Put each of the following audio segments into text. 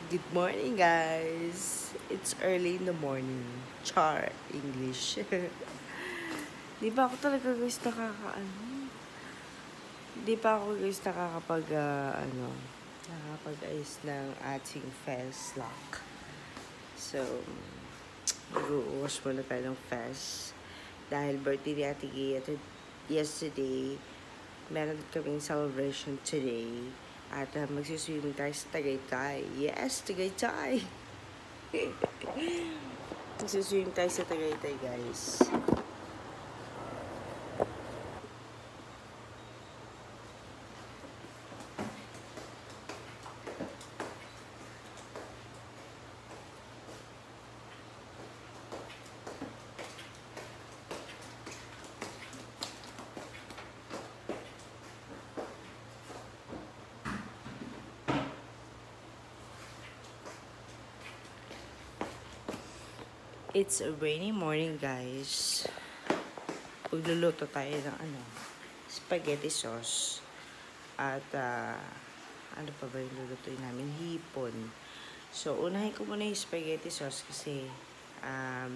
Good morning, guys. It's early in the morning. Char English. Di ba ako talaga guys Di pa ako guys nakakapag-ayos ng ating face lock. So, mag-uwas muna tayo ng face. Dahil birthday ni Ate Gia yesterday, meron kaming celebration today. At magsiswimming tayo sa Tagaytay. Yes, Tagaytay! Magsiswimming tayo sa Tagaytay, guys. It's a rainy morning, guys. Pagluluto tayo ng spaghetti sauce. At, ano pa ba yung lulutuin namin? Hipon. So, unahin ko muna yung spaghetti sauce kasi,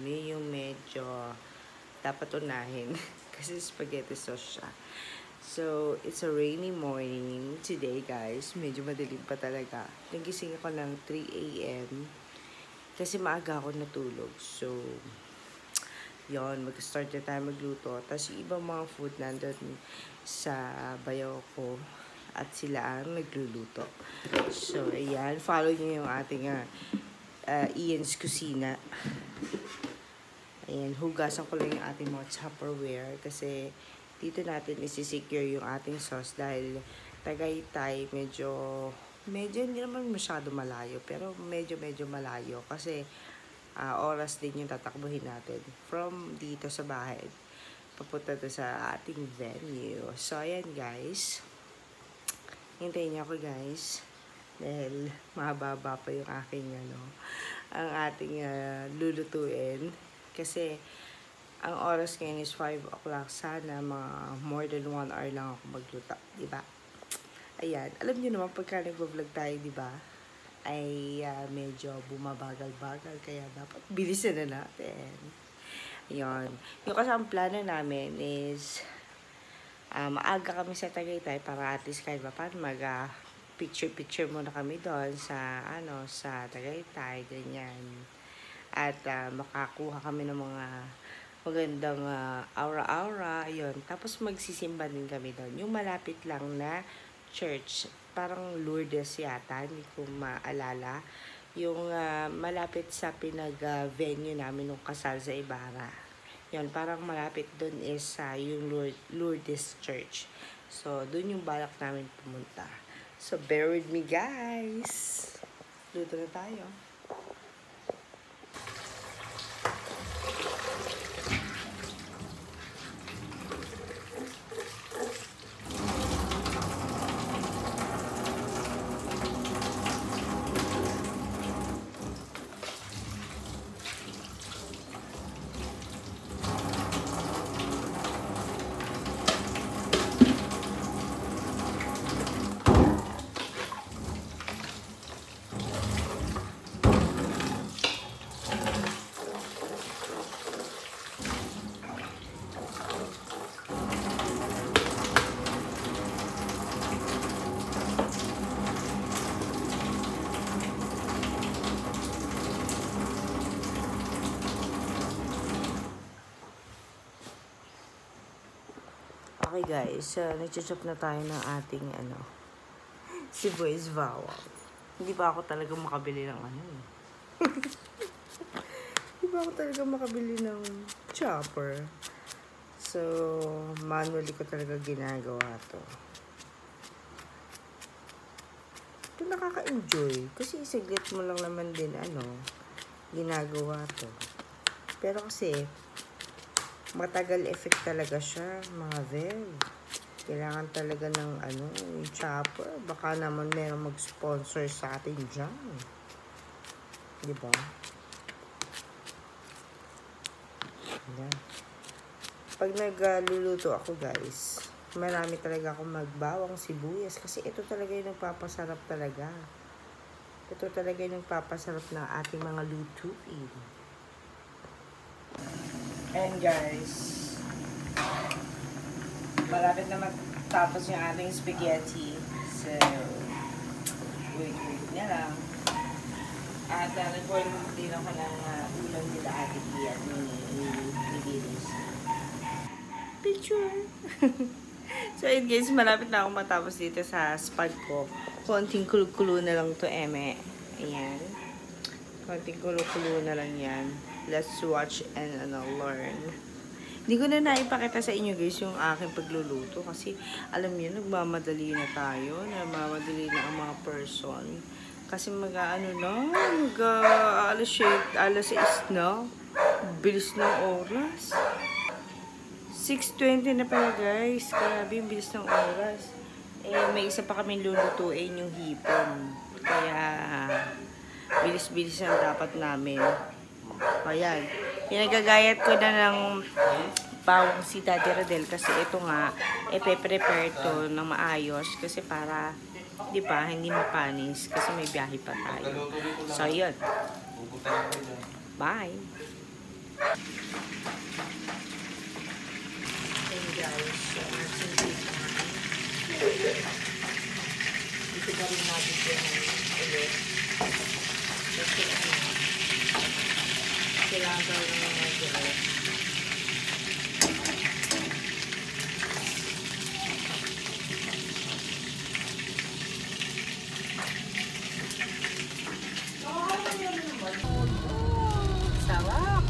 yun yung medyo dapat unahin. Kasi spaghetti sauce siya. So, it's a rainy morning today, guys. Medyo madilim pa talaga. Nagising ako ng 3 a.m. Kasi maaga ako natulog. So, yon mag-start na tayo magluto. Tapos, yung ibang mga food nandun sa bayaw ko. At sila ang nagluluto. So, ayan. Follow nyo yung ating Ian's Kusina. Ayan. Hugasan ko lang yung ating mga Tupperware. Kasi, dito natin isi-secure yung ating sauce. Dahil, Tagaytay, medyo hindi naman masyado malayo, pero medyo malayo kasi oras din yung tatakbuhin natin from dito sa bahay papunta to sa ating venue. So ayan, guys, hintayin niyo ako, guys, dahil mahaba pa yung aking ang ating lulutuin kasi ang oras ngayon is 5 o'clock. Sana mga more than 1 hour lang ako magluto, diba? Ayan, alam niyo naman pagka nagvo-vlog tayo, di ba? Ay medyo bumabagal-bagal kaya dapat bilisan na natin. Ayun. Yung kasi ang plano namin is maaga kami sa Tagaytay para at least kahit pa paano picture muna kami doon sa sa Tagaytay, ganyan. At makakuha kami ng mga magandang aura-aura, ayun. Tapos magsisimba din kami doon. Yung malapit lang na church, parang Lourdes yata, hindi ko maalala. Yung malapit sa pinag-venue namin nung kasal sa Ibarra. Yun, parang malapit dun is yung Lourdes Church. So, dun yung balak namin pumunta. So, bear with me, guys. Luto na tayo. Okay, guys, nag-chop na tayo ng ating sibuyas bawang. Hindi pa ako talaga makabili ng Hindi pa ako talaga makabili ng chopper. So, manually ko talaga ginagawa to. Ito nakaka-enjoy. Kasi isaglit mo lang naman din ginagawa to. Pero kasi, matagal effect talaga siya, mga vel. Kailangan talaga ng yung chopper. Baka naman meron mag-sponsor sa atin dyan. Diba? Ayan. Pag nagluluto ako, guys, marami talaga akong magbawang sibuyas. Kasi ito talaga yung nagpapasarap talaga. Ito talaga yung papasarap ng ating mga lutuin. And guys, malapit na matapos yung ating spaghetti. So, wait na lang. At nag-boil din ako ng ulam nila Ate Gia at ni Lilis. Picture! So yun guys, malapit na akong matapos dito sa spag ko. Konting kulo-kulo na lang to, eme. Ayan. Konting kulo-kulo na lang yan. Let's watch and learn. Hindi ko na naipakita sa inyo guys yung aking pagluluto. Kasi alam niyo, nagmamadali na tayo. Nagmamadali na ang mga person. Kasi alas 6 na. Bilis ng oras. 6:20 na pala guys. Grabe yung bilis ng oras. May isa pa kami lulutuin yung hipon. Kaya, bilis-bilis ang dapat namin. Ayan. Pinagagayat ko na ng bawang si Daddy Rodel. Kasi ito nga, prepare to ng maayos. Kasi para, di ba, hindi mapanis. Kasi may biyahe pa tayo. So, yun. Bye! Guys, dito pa rin natin yung ulit. Kasi kailangan ka rin ng medyo ulit. Sarap!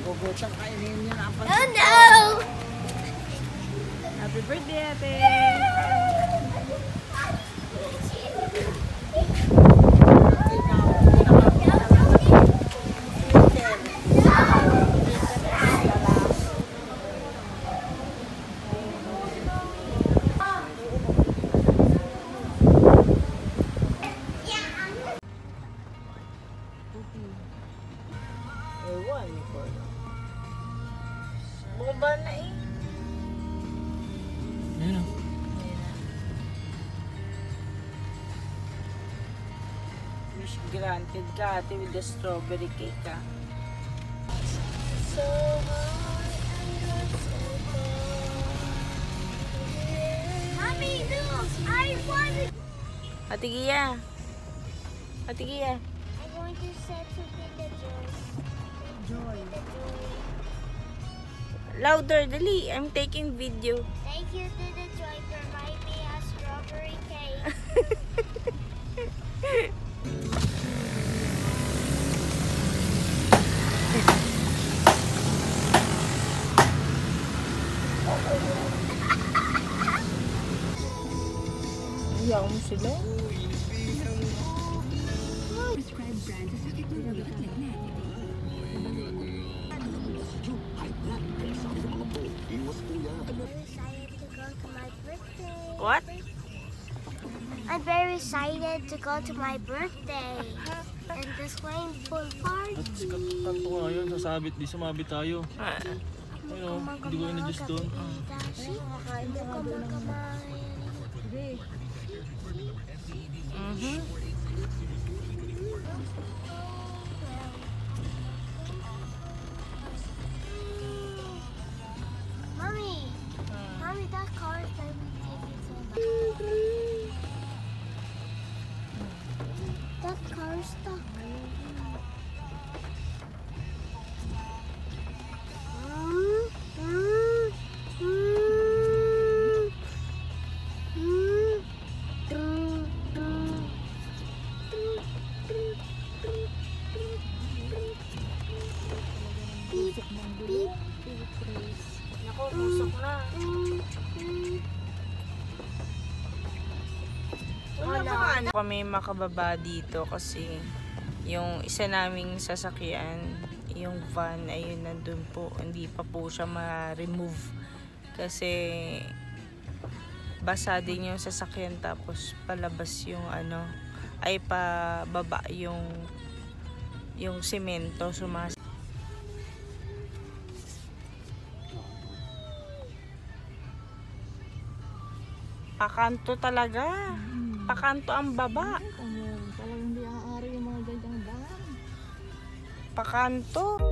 Bogotang kainin niya na ang Oh no! Happy birthday, ate! Ewan, Nicole. Bumaba na eh. Ayan o. Wish granted ka ate with the strawberry cake ka. So Mommy, look! I want to... Ate Gia. Ate Gia. I'm going to set to be the joy. Louder, dali. I'm taking video. Thank you to the joy for buying me a strawberry cake. Ayaw mo sila? What? I'm very excited to go to my birthday and the swimming pool party. Kanto nga yun, sasabit, di sumabit tayo. Ayun o, hindi ko in-adjust doon. Mommy, that car is going to take you so much. That car is stuck. Naku, musok na. Kami makababa dito kasi yung isa naming sasakyan, yung van, ayun nandun po, hindi pa po siya ma-remove kasi basa din yung sasakyan, tapos palabas yung pababa yung yung semento pakanto talaga. Pakanto ang baba. Talagang hindi aaari yung mga ganyang daan. Pakanto.